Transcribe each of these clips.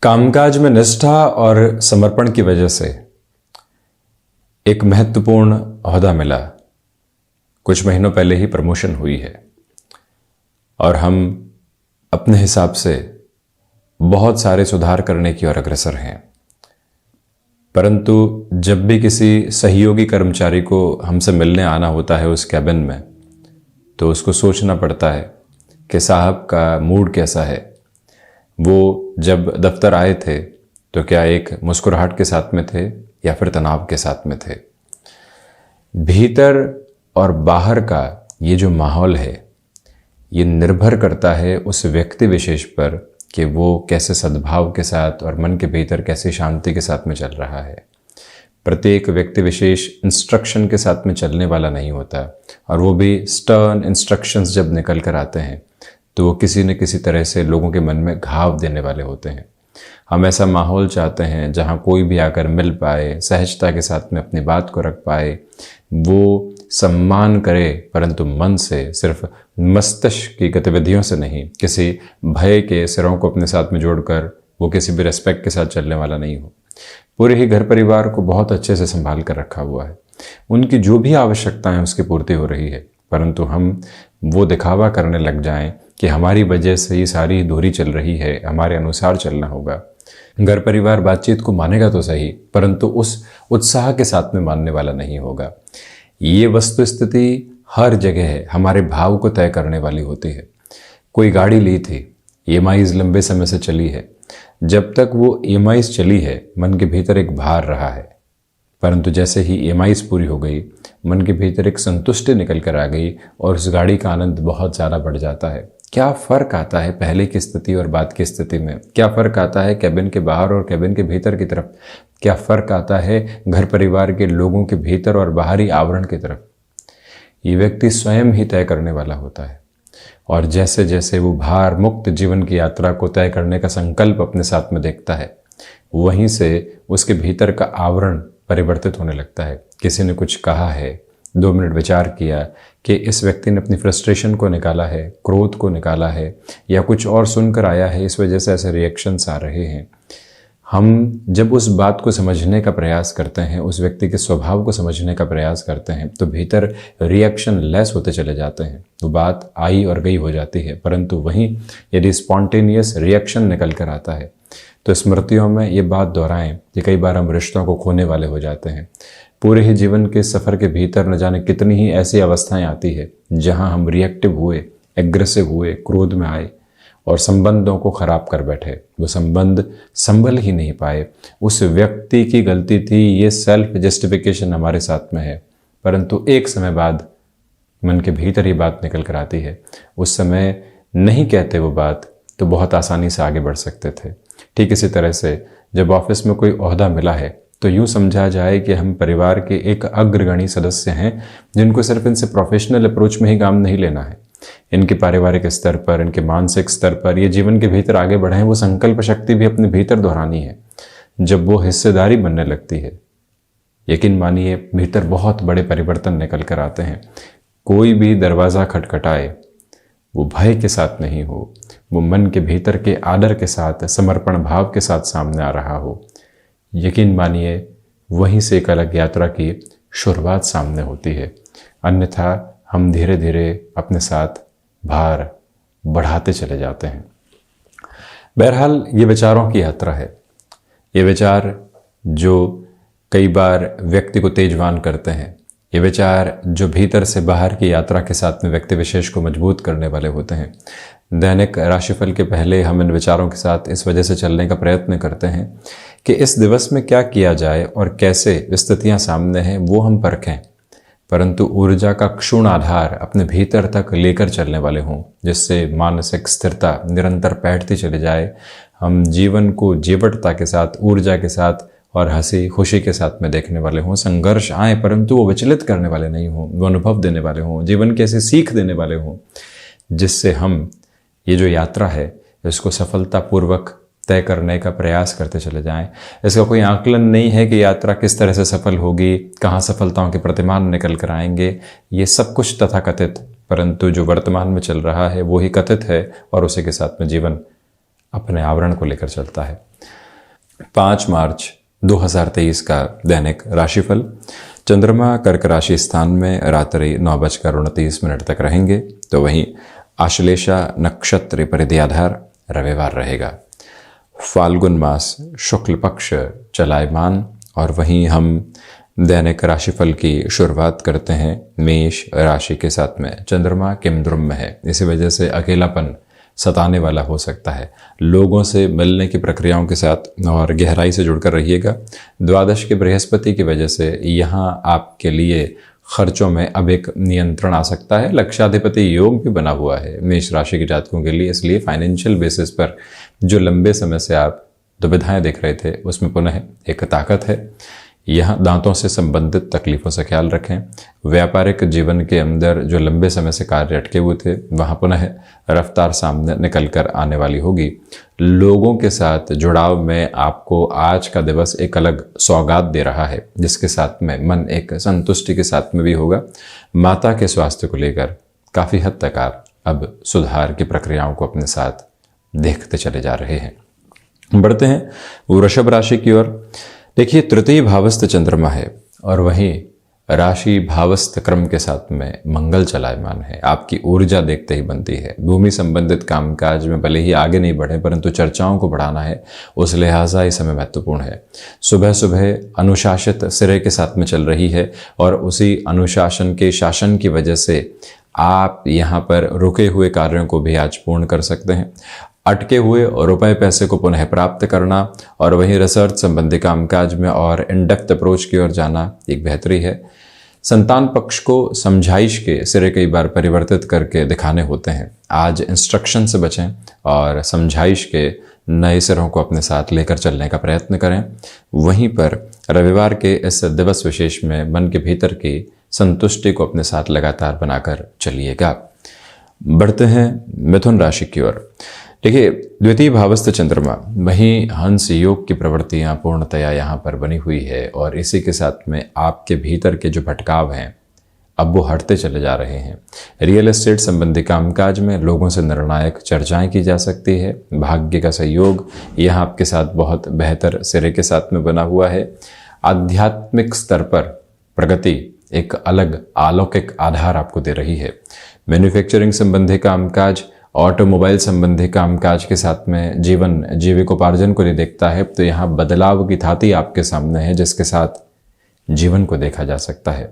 कामकाज में निष्ठा और समर्पण की वजह से एक महत्वपूर्ण ओहदा मिला। कुछ महीनों पहले ही प्रमोशन हुई है और हम अपने हिसाब से बहुत सारे सुधार करने की ओर अग्रसर हैं। परंतु जब भी किसी सहयोगी कर्मचारी को हमसे मिलने आना होता है उस कैबिन में, तो उसको सोचना पड़ता है कि साहब का मूड कैसा है। वो जब दफ्तर आए थे तो क्या एक मुस्कुराहट के साथ में थे या फिर तनाव के साथ में थे। भीतर और बाहर का ये जो माहौल है, ये निर्भर करता है उस व्यक्ति विशेष पर कि वो कैसे सद्भाव के साथ और मन के भीतर कैसी शांति के साथ में चल रहा है। प्रत्येक व्यक्ति विशेष इंस्ट्रक्शन के साथ में चलने वाला नहीं होता, और वो भी स्टर्न इंस्ट्रक्शंस जब निकल कर आते हैं तो वो किसी न किसी तरह से लोगों के मन में घाव देने वाले होते हैं। हम ऐसा माहौल चाहते हैं जहाँ कोई भी आकर मिल पाए, सहजता के साथ में अपनी बात को रख पाए, वो सम्मान करे, परंतु मन से, सिर्फ मस्तिष्क की गतिविधियों से नहीं, किसी भय के सिरों को अपने साथ में जोड़कर वो किसी भी रेस्पेक्ट के साथ चलने वाला नहीं हो। पूरे ही घर परिवार को बहुत अच्छे से संभाल कर रखा हुआ है, उनकी जो भी आवश्यकताएं उसकी पूर्ति हो रही है, परंतु हम वो दिखावा करने लग जाएं कि हमारी वजह से ये सारी दूरी चल रही है, हमारे अनुसार चलना होगा। घर परिवार बातचीत को मानेगा तो सही, परंतु उस उत्साह के साथ में मानने वाला नहीं होगा। ये वस्तु स्थिति हर जगह है, हमारे भाव को तय करने वाली होती है। कोई गाड़ी ली थी, EMIs लंबे समय से चली है। जब तक वो EMIs चली है, मन के भीतर एक भार रहा है, परंतु जैसे ही EMIs पूरी हो गई, मन के भीतर एक संतुष्टि निकल कर आ गई और उस गाड़ी का आनंद बहुत ज़्यादा बढ़ जाता है। क्या फ़र्क आता है पहले की स्थिति और बाद की स्थिति में? क्या फ़र्क आता है कैबिन के बाहर और कैबिन के भीतर की तरफ? क्या फ़र्क आता है घर परिवार के लोगों के भीतर और बाहरी आवरण की तरफ? ये व्यक्ति स्वयं ही तय करने वाला होता है, और जैसे जैसे वो भार मुक्त जीवन की यात्रा को तय करने का संकल्प अपने साथ में देखता है, वहीं से उसके भीतर का आवरण परिवर्तित होने लगता है। किसी ने कुछ कहा है, 2 मिनट विचार किया कि इस व्यक्ति ने अपनी फ्रस्ट्रेशन को निकाला है, क्रोध को निकाला है, या कुछ और सुनकर आया है, इस वजह से ऐसे रिएक्शंस आ रहे हैं। हम जब उस बात को समझने का प्रयास करते हैं, उस व्यक्ति के स्वभाव को समझने का प्रयास करते हैं, तो भीतर रिएक्शन लेस होते चले जाते हैं। वो बात आई और गई हो जाती है, परंतु वहीं यदि स्पॉन्टेनियस रिएक्शन निकल कर आता है तो स्मृतियों में ये बात दोहराएं कि कई बार हम रिश्तों को खोने वाले हो जाते हैं। पूरे ही जीवन के सफ़र के भीतर न जाने कितनी ही ऐसी अवस्थाएं आती है जहां हम रिएक्टिव हुए, एग्रेसिव हुए, क्रोध में आए और संबंधों को खराब कर बैठे। वो संबंध संभल ही नहीं पाए। उस व्यक्ति की गलती थी, ये सेल्फ जस्टिफिकेशन हमारे साथ में है, परंतु एक समय बाद मन के भीतर ही बात निकल कर आती है। उस समय नहीं कहते वो बात तो बहुत आसानी से आगे बढ़ सकते थे। ठीक इसी तरह से जब ऑफिस में कोई ओहदा मिला है तो यूँ समझा जाए कि हम परिवार के एक अग्रगणी सदस्य हैं, जिनको सिर्फ इनसे प्रोफेशनल अप्रोच में ही काम नहीं लेना है। इनके पारिवारिक स्तर पर, इनके मानसिक स्तर पर, ये जीवन के भीतर आगे बढ़े, वो संकल्प शक्ति भी अपने भीतर दोहरानी है। जब वो हिस्सेदारी बनने लगती है, यकीन मानिए भीतर बहुत बड़े परिवर्तन निकल कर आते हैं। कोई भी दरवाज़ा खटखटाए, वो भय के साथ नहीं हो, वो मन के भीतर के आदर के साथ, समर्पण भाव के साथ सामने आ रहा हो, यकीन मानिए वहीं से एक अलग यात्रा की शुरुआत सामने होती है। अन्यथा हम धीरे धीरे अपने साथ भार बढ़ाते चले जाते हैं। बहरहाल ये विचारों की यात्रा है। ये विचार जो कई बार व्यक्ति को तेजवान करते हैं, ये विचार जो भीतर से बाहर की यात्रा के साथ में व्यक्ति विशेष को मजबूत करने वाले होते हैं। दैनिक राशिफल के पहले हम इन विचारों के साथ इस वजह से चलने का प्रयत्न करते हैं कि इस दिवस में क्या किया जाए और कैसे स्थितियां सामने हैं वो हम परखें, परंतु ऊर्जा का क्षुण आधार अपने भीतर तक लेकर चलने वाले हों, जिससे मानसिक स्थिरता निरंतर बैठती चली जाए। हम जीवन को जीवटता के साथ, ऊर्जा के साथ और हंसी खुशी के साथ में देखने वाले हों। संघर्ष आए परंतु वो विचलित करने वाले नहीं हों, वो अनुभव देने वाले हों, जीवन की ऐसी सीख देने वाले हों, जिससे हम ये जो यात्रा है इसको सफलतापूर्वक तय करने का प्रयास करते चले जाएं। इसका कोई आकलन नहीं है कि यात्रा किस तरह से सफल होगी, कहाँ सफलताओं के प्रतिमान निकल कर आएंगे। ये सब कुछ तथाकथित, परंतु जो वर्तमान में चल रहा है वो ही कथित है, और उसी के साथ में जीवन अपने आवरण को लेकर चलता है। 5 मार्च 2023 का दैनिक राशिफल। चंद्रमा कर्क राशि स्थान में रात्रि 9:29 तक रहेंगे, तो वहीं आश्लेषा नक्षत्र परिधि-आधार रविवार रहेगा। फाल्गुन मास शुक्ल पक्ष चलायमान, और वहीं हम दैनिक राशिफल की शुरुआत करते हैं मेष राशि के साथ में। चंद्रमा किमद्रुम में है, इसी वजह से अकेलापन सताने वाला हो सकता है। लोगों से मिलने की प्रक्रियाओं के साथ और गहराई से जुड़कर रहिएगा। द्वादश के बृहस्पति की वजह से यहाँ आपके लिए खर्चों में अब एक नियंत्रण आ सकता है। लक्षाधिपति योग भी बना हुआ है मेष राशि के जातकों के लिए, इसलिए फाइनेंशियल बेसिस पर जो लंबे समय से आप दुविधाएं देख रहे थे उसमें पुनः एक ताकत है। यहाँ दांतों से संबंधित तकलीफों से ख्याल रखें। व्यापारिक जीवन के अंदर जो लंबे समय से कार्य अटके हुए थे वहाँ पुनः रफ्तार सामने निकल कर आने वाली होगी। लोगों के साथ जुड़ाव में आपको आज का दिवस एक अलग सौगात दे रहा है, जिसके साथ में मन एक संतुष्टि के साथ में भी होगा। माता के स्वास्थ्य को लेकर काफ़ी हद तक आप अब सुधार की प्रक्रियाओं को अपने साथ देखते चले जा रहे हैं। बढ़ते हैं वृषभ राशि की ओर। देखिए, तृतीय भावस्थ चंद्रमा है और वहीं राशि भावस्थ क्रम के साथ में मंगल चलायमान है। आपकी ऊर्जा देखते ही बनती है। भूमि संबंधित कामकाज में भले ही आगे नहीं बढ़े, परंतु चर्चाओं को बढ़ाना है, उस लिहाजा ये समय महत्वपूर्ण है। सुबह सुबह अनुशासित सिरे के साथ में चल रही है और उसी अनुशासन के शासन की वजह से आप यहाँ पर रुके हुए कार्यों को भी आज पूर्ण कर सकते हैं। अटके हुए रुपए पैसे को पुनः प्राप्त करना और वहीं रिसर्च संबंधी कामकाज में और इन डेप्थ अप्रोच की ओर जाना एक बेहतरी है। संतान पक्ष को समझाइश के सिरे कई बार परिवर्तित करके दिखाने होते हैं। आज इंस्ट्रक्शन से बचें और समझाइश के नए सिरों को अपने साथ लेकर चलने का प्रयत्न करें। वहीं पर रविवार के इस दिवस विशेष में मन के भीतर की संतुष्टि को अपने साथ लगातार बनाकर चलिएगा। बढ़ते हैं मिथुन राशि की ओर। देखिए, द्वितीय भावस्थ चंद्रमा वहीं हंस योग की प्रवृत्तियां पूर्णतया यहाँ पर बनी हुई है और इसी के साथ में आपके भीतर के जो भटकाव हैं अब वो हटते चले जा रहे हैं। रियल एस्टेट संबंधी कामकाज में लोगों से निर्णायक चर्चाएं की जा सकती है। भाग्य का सहयोग यहाँ आपके साथ बहुत बेहतर सिरे के साथ में बना हुआ है। आध्यात्मिक स्तर पर प्रगति एक अलग अलौकिक आधार आपको दे रही है। मैन्युफैक्चरिंग संबंधी कामकाज, ऑटोमोबाइल संबंधी कामकाज के साथ में जीवन जीविकोपार्जन को नहीं देखता है, तो यहाँ बदलाव की थाती आपके सामने है जिसके साथ जीवन को देखा जा सकता है।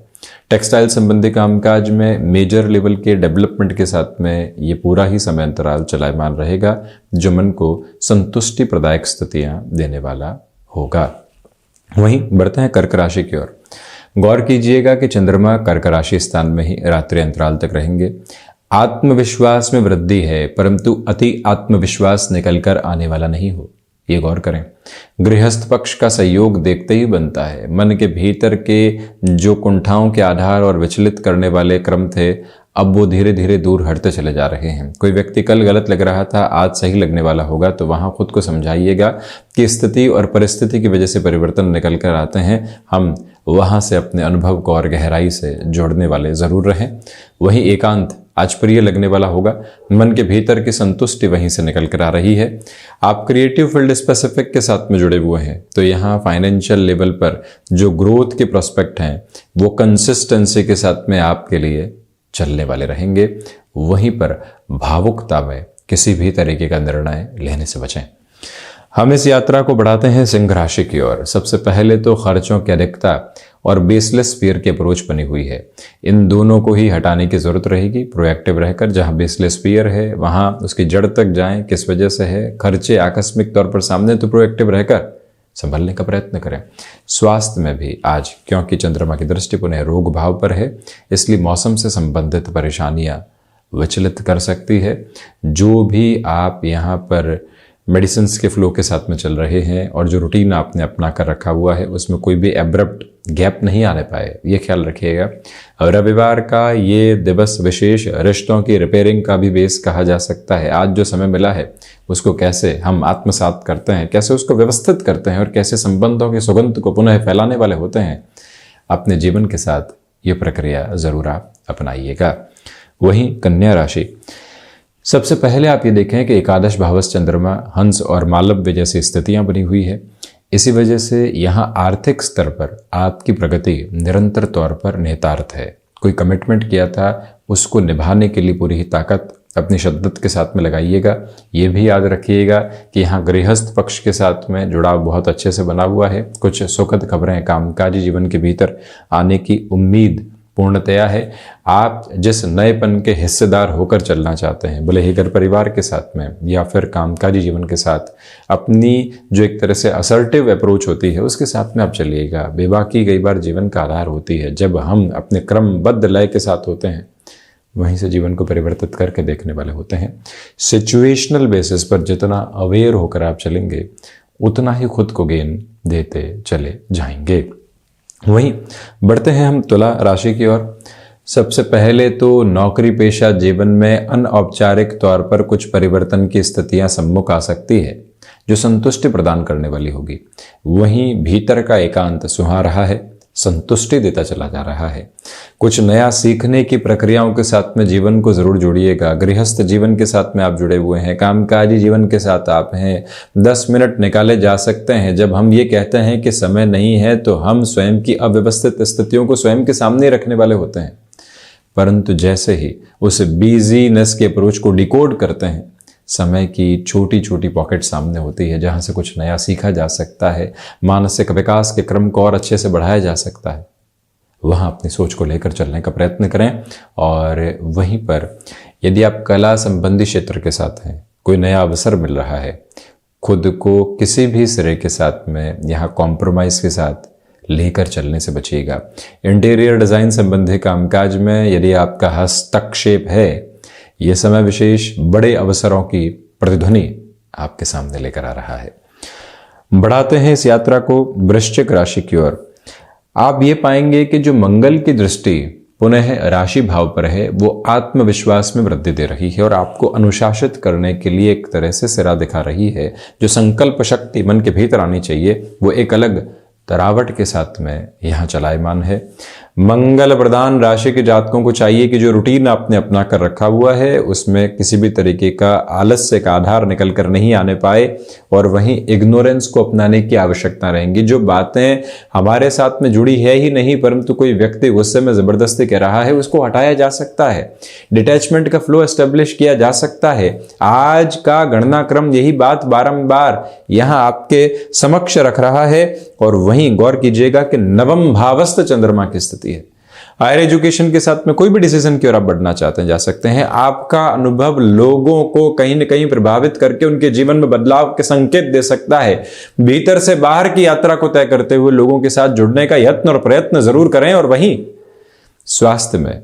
टेक्सटाइल संबंधी कामकाज में मेजर लेवल के डेवलपमेंट के साथ में ये पूरा ही समय अंतराल चलायमान रहेगा, जो मन को संतुष्टि प्रदायक स्थितियां देने वाला होगा। वहीं बढ़ते हैं कर्क राशि की ओर। गौर कीजिएगा कि चंद्रमा कर्क राशि स्थान में ही रात्रि अंतराल तक रहेंगे। आत्मविश्वास में वृद्धि है, परंतु अति आत्मविश्वास निकलकर आने वाला नहीं हो, ये गौर करें। गृहस्थ पक्ष का सहयोग देखते ही बनता है। मन के भीतर के जो कुंठाओं के आधार और विचलित करने वाले क्रम थे, अब वो धीरे धीरे दूर हटते चले जा रहे हैं। कोई व्यक्ति कल गलत लग रहा था, आज सही लगने वाला होगा, तो वहाँ खुद को समझाइएगा कि स्थिति और परिस्थिति की वजह से परिवर्तन निकल कर आते हैं। हम वहाँ से अपने अनुभव को और गहराई से जोड़ने वाले ज़रूर रहें। वहीं एकांत आज प्रिय लगने वाला होगा। मन के भीतर की संतुष्टि वहीं से निकल कर आ रही है। आप क्रिएटिव फील्ड स्पेसिफिक के साथ में जुड़े हुए हैं, तो यहाँ फाइनेंशियल लेवल पर जो ग्रोथ के प्रोस्पेक्ट हैं वो कंसिस्टेंसी के साथ में आपके लिए चलने वाले रहेंगे। वहीं पर भावुकता में किसी भी तरीके का निर्णय लेने से बचें। हम इस यात्रा को बढ़ाते हैं सिंह राशि की ओर। सबसे पहले तो खर्चों की अधिकता और बेसलेस फियर की अप्रोच बनी हुई है। इन दोनों को ही हटाने की जरूरत रहेगी। प्रोएक्टिव रहकर, जहां बेसलेस फियर है वहां उसकी जड़ तक जाएं, किस वजह से है, खर्चे आकस्मिक तौर पर सामने, तो प्रोएक्टिव रहकर संभलने का प्रयत्न करें। स्वास्थ्य में भी आज, क्योंकि चंद्रमा की दृष्टि पुनः रोग भाव पर है, इसलिए मौसम से संबंधित परेशानियां विचलित कर सकती है। जो भी आप यहाँ पर मेडिसिन के फ्लो के साथ में चल रहे हैं और जो रूटीन आपने अपना कर रखा हुआ है, उसमें कोई भी एब्रप्ट गैप नहीं आने पाए, ये ख्याल रखिएगा। रविवार का ये दिवस विशेष रिश्तों की रिपेयरिंग का भी बेस कहा जा सकता है। आज जो समय मिला है उसको कैसे हम आत्मसात करते हैं, कैसे उसको व्यवस्थित करते हैं और कैसे संबंधों की सुगंध को पुनः फैलाने वाले होते हैं, अपने जीवन के साथ ये प्रक्रिया ज़रूर आप अपनाइएगा। वहीं कन्या राशि, सबसे पहले आप ये देखें कि एकादश भावस चंद्रमा हंस और मालव्य जैसी स्थितियां बनी हुई है। इसी वजह से यहाँ आर्थिक स्तर पर आपकी प्रगति निरंतर तौर पर निहितार्थ है। कोई कमिटमेंट किया था उसको निभाने के लिए पूरी ही ताकत अपनी शिद्दत के साथ में लगाइएगा। ये भी याद रखिएगा कि यहाँ गृहस्थ पक्ष के साथ में जुड़ाव बहुत अच्छे से बना हुआ है। कुछ सुखद खबरें कामकाजी जीवन के भीतर आने की उम्मीद पूर्णतया है। आप जिस नएपन के हिस्सेदार होकर चलना चाहते हैं, भले ही घर परिवार के साथ में या फिर कामकाजी जीवन के साथ, अपनी जो एक तरह से असर्टिव अप्रोच होती है उसके साथ में आप चलिएगा। बेबाकी कई बार जीवन का आधार होती है। जब हम अपने क्रमबद्ध लय के साथ होते हैं वहीं से जीवन को परिवर्तित करके देखने वाले होते हैं। सिचुएशनल बेसिस पर जितना अवेयर होकर आप चलेंगे उतना ही खुद को गेन देते चले जाएंगे। वहीं बढ़ते हैं हम तुला राशि की ओर। सबसे पहले तो नौकरी पेशा जीवन में अनौपचारिक तौर पर कुछ परिवर्तन की स्थितियां सम्मुख आ सकती है जो संतुष्टि प्रदान करने वाली होगी। वहीं भीतर का एकांत सुहा रहा है, संतुष्टि देता चला जा रहा है। कुछ नया सीखने की प्रक्रियाओं के साथ में जीवन को जरूर जोड़िएगा। गृहस्थ जीवन के साथ में आप जुड़े हुए हैं, कामकाजी जीवन के साथ आप हैं, 10 मिनट निकाले जा सकते हैं। जब हम ये कहते हैं कि समय नहीं है तो हम स्वयं की अव्यवस्थित स्थितियों को स्वयं के सामने रखने वाले होते हैं, परंतु जैसे ही उस बिजीनेस के अप्रोच को डिकोड करते हैं, समय की छोटी छोटी पॉकेट सामने होती है जहां से कुछ नया सीखा जा सकता है, मानसिक विकास के क्रम को और अच्छे से बढ़ाया जा सकता है। वहां अपनी सोच को लेकर चलने का प्रयत्न करें। और वहीं पर यदि आप कला संबंधी क्षेत्र के साथ हैं, कोई नया अवसर मिल रहा है, खुद को किसी भी सिरे के साथ में यहाँ कॉम्प्रोमाइज के साथ लेकर चलने से बचिएगा। इंटीरियर डिजाइन संबंधी कामकाज में यदि आपका हस्तक्षेप है, यह समय विशेष बड़े अवसरों की प्रतिध्वनि आपके सामने लेकर आ रहा है। बढ़ाते हैं इस यात्रा को वृश्चिक राशि की ओर। आप ये पाएंगे कि जो मंगल की दृष्टि पुनः राशि भाव पर है वो आत्मविश्वास में वृद्धि दे रही है और आपको अनुशासित करने के लिए एक तरह से सिरा दिखा रही है। जो संकल्प शक्ति मन के भीतर आनी चाहिए वो एक अलग तरावट के साथ में यहाँ चलायमान है। मंगल प्रधान राशि के जातकों को चाहिए कि जो रूटीन आपने अपना कर रखा हुआ है उसमें किसी भी तरीके का आलस्य का आधार निकल कर नहीं आने पाए, और वहीं इग्नोरेंस को अपनाने की आवश्यकता रहेंगी। जो बातें हमारे साथ में जुड़ी है ही नहीं परंतु कोई व्यक्ति गुस्से में जबरदस्ती कह रहा है उसको हटाया जा सकता है, डिटैचमेंट का फ्लो एस्टेब्लिश किया जा सकता है। आज का गणना क्रम यही बात बारंबार यहाँ आपके समक्ष रख रहा है। और वहीं गौर कीजिएगा कि नवम भावस्थ चंद्रमा की स्थिति है। हायर एजुकेशन के साथ में कोई भी डिसीजन की ओर आप बढ़ना चाहते हैं जा सकते हैं। आपका अनुभव लोगों को कहीं न कहीं प्रभावित करके उनके जीवन में बदलाव के संकेत दे सकता है। भीतर से बाहर की यात्रा को तय करते हुए लोगों के साथ जुड़ने का यत्न और प्रयत्न जरूर करें। और वहीं स्वास्थ्य में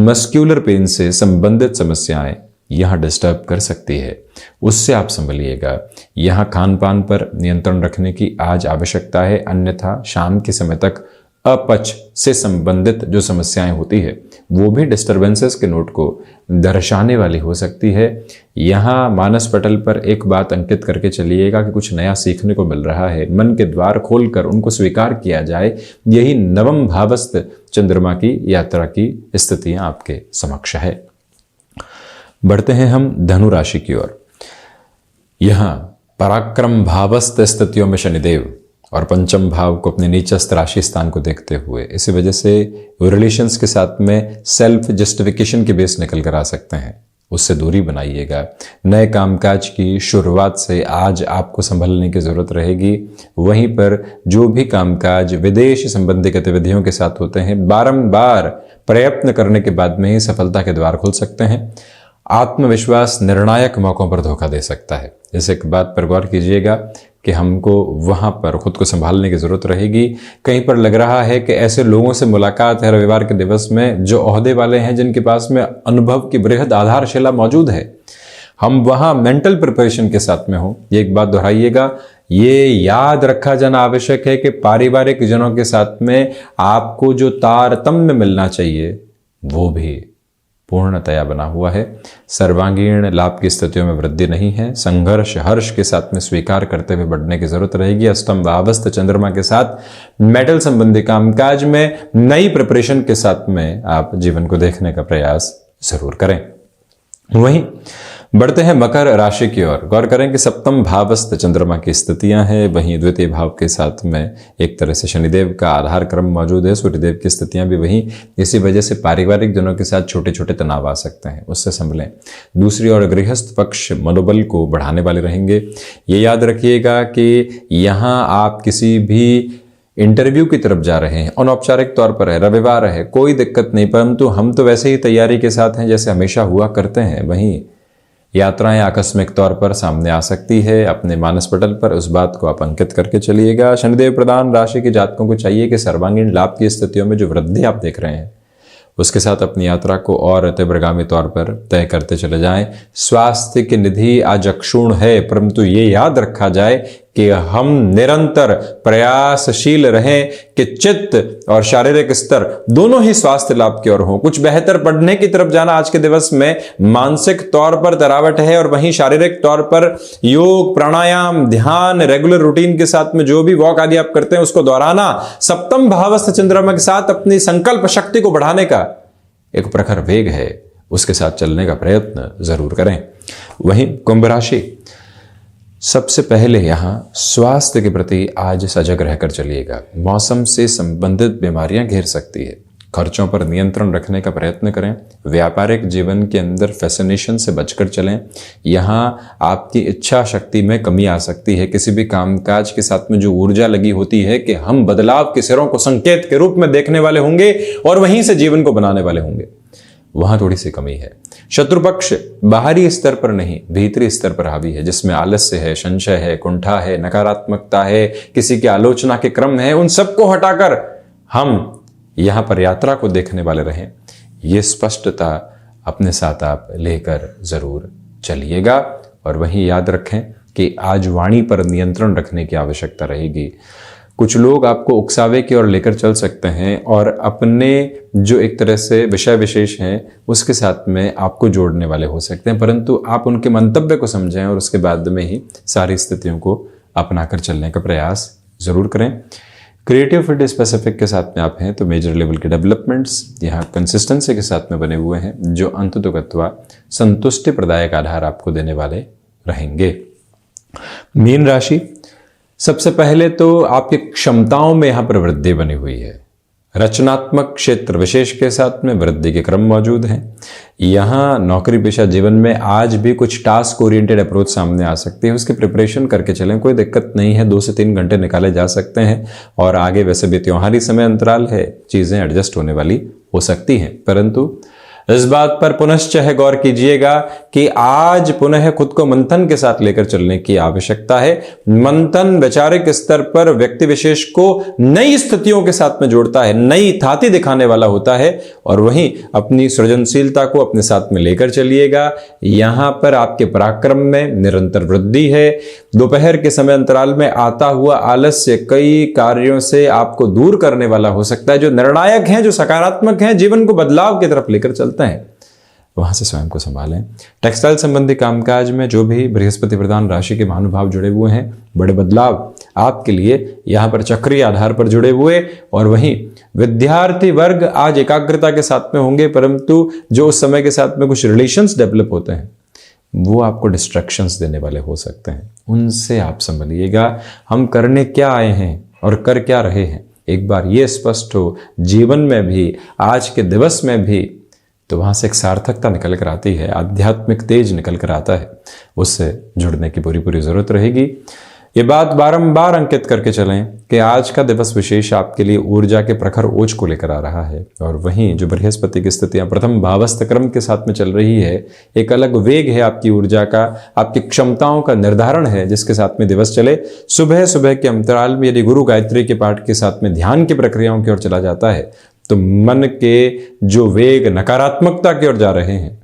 मस्क्यूलर पेन से संबंधित समस्याएं यहां डिस्टर्ब कर सकती है, उससे आप संभलिएगा। यहां खान पान पर नियंत्रण रखने की आज आवश्यकता है, अन्यथा शाम के समय तक अपच से संबंधित जो समस्याएं होती है वो भी डिस्टर्बेंसेस के नोट को दर्शाने वाली हो सकती है। यहाँ मानस पटल पर एक बात अंकित करके चलिएगा कि कुछ नया सीखने को मिल रहा है। मन के द्वार खोलकर उनको स्वीकार किया जाए, यही नवम भावस्थ चंद्रमा की यात्रा की स्थितियां आपके समक्ष है। बढ़ते हैं हम धनु राशि की ओर। यहां पराक्रम भावस्थ स्थितियों में शनिदेव और पंचम भाव को अपने नीचस्थ राशि स्थान को देखते हुए, इसी वजह से रिलेशंस के साथ में सेल्फ जस्टिफिकेशन के बेस निकल कर आ सकते हैं, उससे दूरी बनाइएगा। नए कामकाज की शुरुआत से आज आपको संभलने की जरूरत रहेगी। वहीं पर जो भी कामकाज विदेश संबंधी गतिविधियों के साथ होते हैं, बारंबार प्रयत्न करने के बाद में ही सफलता के द्वार खुल सकते हैं। आत्मविश्वास निर्णायक मौकों पर धोखा दे सकता है। इस एक बात पर गौर कीजिएगा कि हमको वहां पर खुद को संभालने की जरूरत रहेगी। कहीं पर लग रहा है कि ऐसे लोगों से मुलाकात है रविवार के दिवस में जो ओहदे वाले हैं, जिनके पास में अनुभव की बृहद आधारशिला मौजूद है, हम वहां मेंटल प्रिपरेशन के साथ में हो। ये एक बात दोहराइएगा। ये याद रखा जाना आवश्यक है कि पारिवारिक जनों के साथ में आपको जो तारतम्य मिलना चाहिए वो भी पूर्णतया बना हुआ है। सर्वांगीण लाभ की स्थितियों में वृद्धि नहीं है। संघर्ष हर्ष के साथ में स्वीकार करते हुए बढ़ने की जरूरत रहेगी। अष्टम भावस्थ चंद्रमा के साथ मेटल संबंधी कामकाज में नई प्रिपरेशन के साथ में आप जीवन को देखने का प्रयास जरूर करें। वहीं बढ़ते हैं मकर राशि की ओर। गौर करें कि सप्तम भावस्थ चंद्रमा की स्थितियां हैं, वहीं द्वितीय भाव के साथ में एक तरह से शनिदेव का आधार क्रम मौजूद है, सूर्यदेव की स्थितियां भी वहीं। इसी वजह से पारिवारिक जनों के साथ छोटे छोटे तनाव आ सकते हैं, उससे संभलें। दूसरी ओर गृहस्थ पक्ष मनोबल को बढ़ाने वाले रहेंगे। ये याद रखिएगा कि यहाँ आप किसी भी इंटरव्यू की तरफ जा रहे हैं, अनौपचारिक तौर पर है, रविवार है, कोई दिक्कत नहीं, परंतु हम तो वैसे ही तैयारी के साथ हैं जैसे हमेशा हुआ करते हैं। वहीं यात्राएं आकस्मिक तौर पर सामने आ सकती है, अपने मानस पटल पर उस बात को आप अंकित करके चलिएगा। शनिदेव प्रधान राशि के जातकों को चाहिए कि सर्वांगीण लाभ की स्थितियों में जो वृद्धि आप देख रहे हैं उसके साथ अपनी यात्रा को और तीव्रगामी तौर पर तय करते चले जाएं। स्वास्थ्य की निधि आज अक्षुण्ण है, परंतु ये याद रखा जाए कि हम निरंतर प्रयासशील रहें कि चित्त और शारीरिक स्तर दोनों ही स्वास्थ्य लाभ की ओर हों। कुछ बेहतर पढ़ने की तरफ जाना आज के दिवस में मानसिक तौर पर तरावट है, और वहीं शारीरिक तौर पर योग, प्राणायाम, ध्यान, रेगुलर रूटीन के साथ में जो भी वॉक आदि आप करते हैं उसको दोहराना, सप्तम भावस्थ चंद्रमा के साथ अपनी संकल्प शक्ति को बढ़ाने का एक प्रखर वेग है, उसके साथ चलने का प्रयत्न जरूर करें। वहीं कुंभ राशि, सबसे पहले यहां स्वास्थ्य के प्रति आज सजग रहकर चलिएगा। मौसम से संबंधित बीमारियां घेर सकती है, खर्चों पर नियंत्रण रखने का प्रयत्न करें। व्यापारिक जीवन के अंदर फैसिनेशन से बचकर चलें। यहां आपकी इच्छा शक्ति में कमी आ सकती है। किसी भी कामकाज के साथ में जो ऊर्जा लगी होती है कि हम बदलाव के सिरों को संकेत के रूप में देखने वाले होंगे और वहीं से जीवन को बनाने वाले होंगे, वहां थोड़ी सी कमी है। शत्रु पक्ष बाहरी स्तर पर नहीं, भीतरी स्तर पर हावी है, जिसमें आलस्य है, संशय है, कुंठा है, नकारात्मकता है, किसी की आलोचना के क्रम है। उन सबको हटाकर हम यहां पर यात्रा को देखने वाले रहें, ये स्पष्टता अपने साथ आप लेकर जरूर चलिएगा। और वहीं याद रखें कि आज वाणी पर नियंत्रण रखने की आवश्यकता रहेगी। कुछ लोग आपको उकसावे की ओर लेकर चल सकते हैं और अपने जो एक तरह से विषय विशेष हैं उसके साथ में आपको जोड़ने वाले हो सकते हैं, परंतु आप उनके मंतव्य को समझें और उसके बाद में ही सारी स्थितियों को अपनाकर चलने का प्रयास जरूर करें। क्रिएटिव फील्ड स्पेसिफिक के साथ में आप हैं तो मेजर लेवल के डेवलपमेंट्स यहाँ कंसिस्टेंसी के साथ में बने हुए हैं, जो अंततोगत्वा संतुष्टि प्रदायक आधार आपको देने वाले रहेंगे। मीन राशि, सबसे पहले तो आपकी क्षमताओं में यहां पर वृद्धि बनी हुई है। रचनात्मक क्षेत्र विशेष के साथ में वृद्धि के क्रम मौजूद हैं। यहां नौकरी पेशा जीवन में आज भी कुछ टास्क ओरिएंटेड अप्रोच सामने आ सकती है, उसकी प्रिपरेशन करके चलें, कोई दिक्कत नहीं है। 2 से 3 घंटे निकाले जा सकते हैं और आगे वैसे भी त्योहारी समय अंतराल है, चीजें एडजस्ट होने वाली हो सकती हैं, परंतु इस बात पर पुनश्च गौर कीजिएगा कि आज पुनः खुद को मंथन के साथ लेकर चलने की आवश्यकता है। मंथन वैचारिक स्तर पर व्यक्ति विशेष को नई स्थितियों के साथ में जोड़ता है, नई थाती दिखाने वाला होता है, और वहीं अपनी सृजनशीलता को अपने साथ में लेकर चलिएगा। यहां पर आपके पराक्रम में निरंतर वृद्धि है। दोपहर के समय अंतराल में आता हुआ आलस्य कई कार्यों से आपको दूर करने वाला हो सकता है, जो निर्णायक हैं, जो सकारात्मक हैं, जीवन को बदलाव की तरफ लेकर चलते हैं, वहां से स्वयं को संभालें। टेक्सटाइल संबंधी कामकाज में जो भी बृहस्पति प्रधान राशि के महानुभाव जुड़े हुए हैं, बड़े बदलाव आपके लिए यहां पर चक्रीय आधार पर जुड़े हुए। और वहीं विद्यार्थी वर्ग आज एकाग्रता के साथ में होंगे, परंतु जो उस समय के साथ में कुछ रिलेशंस डेवलप होते हैं वो आपको डिस्ट्रैक्शंस देने वाले हो सकते हैं, उनसे आप संभलिएगा। हम करने क्या आए हैं और कर क्या रहे हैं, एक बार ये स्पष्ट हो जीवन में भी, आज के दिवस में भी, तो वहां से एक सार्थकता निकल कर आती है, आध्यात्मिक तेज निकल कर आता है, उससे जुड़ने की पूरी जरूरत रहेगी। ये बात बारंबार अंकित करके चलें कि आज का दिवस विशेष आपके लिए ऊर्जा के प्रखर ओज को लेकर आ रहा है, और वहीं जो बृहस्पति की स्थितियां प्रथम भावस्थ क्रम के साथ में चल रही है, एक अलग वेग है आपकी ऊर्जा का, आपकी क्षमताओं का निर्धारण है जिसके साथ में दिवस चले। सुबह सुबह के अंतराल में यदि गुरु गायत्री के पाठ के साथ में ध्यान की प्रक्रियाओं की ओर चला जाता है तो मन के जो वेग नकारात्मकता की ओर जा रहे हैं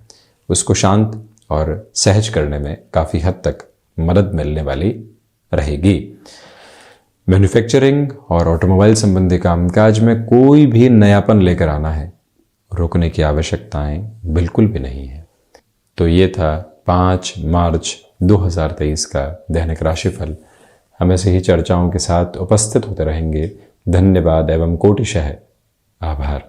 उसको शांत और सहज करने में काफी हद तक मदद मिलने वाली रहेगी। मैन्युफैक्चरिंग और ऑटोमोबाइल संबंधी कामकाज में कोई भी नयापन लेकर आना है, रोकने की आवश्यकताएं बिल्कुल भी नहीं है। तो ये था 5 मार्च 2023 का दैनिक राशिफल। हम ऐसे ही चर्चाओं के साथ उपस्थित होते रहेंगे। धन्यवाद एवं कोटिशः आभार।